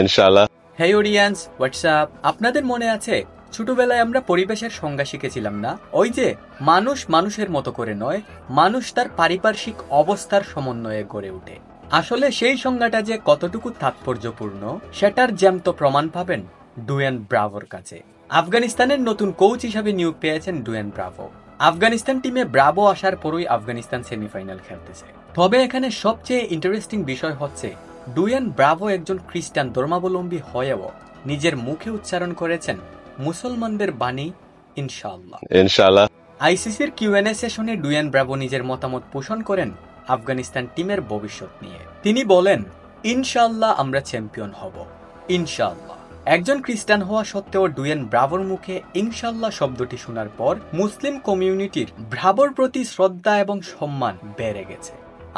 ইনশাআল্লাহ। হেই audience, WhatsApp. আপনাদের মনে আছে ছোটবেলায় আমরা পরিবেশের সংজ্ঞা শিখেছিলাম না? ওই যে মানুষ মানুষের মতো করে নয়, মানুষ তার পারিপার্শ্বিক অবস্থার সমন্বয়ে গড়ে ওঠে। আসলে সেই সংজ্ঞাটা যে কতটুকু তাৎপর্যপূর্ণ সেটার জ্যান্ত প্রমাণ পাবেন ডুয়েন ব্রাভোর কাছে। আফগানিস্তানের নতুন কোচ হিসাবে নিয়োগ পেয়েছেন ডুয়েন ব্রাভো। আফগানিস্তান টিমে ব্রাভো আসার পরই আফগানিস্তান সেমিফাইনাল খেলতেছে। তবে এখানে সবচেয়ে ইন্টারেস্টিং বিষয় হচ্ছে ডুয়েন ব্রাভো একজন খ্রিস্টান ধর্মাবলম্বী হয়েও নিজের মুখে উচ্চারণ করেছেন মুসলমানদের বাণী ইনশাআল্লাহ। ইনশাআল্লাহ। আইসিসির কিউএনএ সেশনে ডুয়েন ব্রাভো নিজের মতামত পোষণ করেন আফগানিস্তান টিমের ভবিষ্যৎ নিয়ে। তিনি বলেন, ইনশাআল্লাহ আমরা চ্যাম্পিয়ন হব, ইনশাআল্লাহ। একজন খ্রিস্টান হওয়া সত্ত্বেও ডুয়েন ব্রাভোর মুখে ইনশাআল্লাহ শব্দটি শোনার পর মুসলিম কমিউনিটির ব্রাভোর প্রতি শ্রদ্ধা এবং সম্মান বেড়ে গেছে।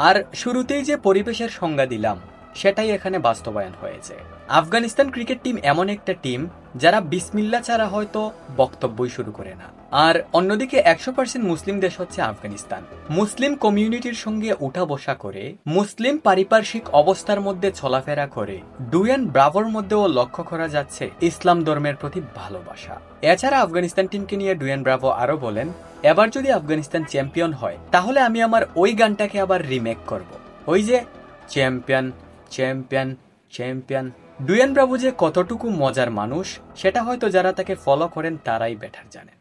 আর শুরুতেই যে পরিবেশের সংজ্ঞা দিলাম সেটাই এখানে বাস্তবায়ন হয়েছে। আফগানিস্তান ক্রিকেট টিম এমন একটা টিম যারা বিসমিল্লা ছাড়া হয়তো বক্তব্যই শুরু করে না। আর অন্যদিকে 100% মুসলিম দেশ হচ্ছে আফগানিস্তান। মুসলিম কমিউনিটির সঙ্গে উঠা বসা করে, মুসলিম পারিপার্শ্বিক অবস্থার মধ্যে চলাফেরা করে ডুয়েন ব্রাভোর মধ্যেও লক্ষ্য করা যাচ্ছে ইসলাম ধর্মের প্রতি ভালোবাসা। এছাড়া আফগানিস্তান টিমকে নিয়ে ডুয়েন ব্রাভো আরো বলেন, এবার যদি আফগানিস্তান চ্যাম্পিয়ন হয় তাহলে আমি আমার ওই গানটাকে আবার রিমেক করব, ওই যে champion champion champion. Dwayne Bravo যে কতটুকু মজার মানুষ সেটা হয়তো যারা তাকে ফলো করেন তারাই বেটার জানেন।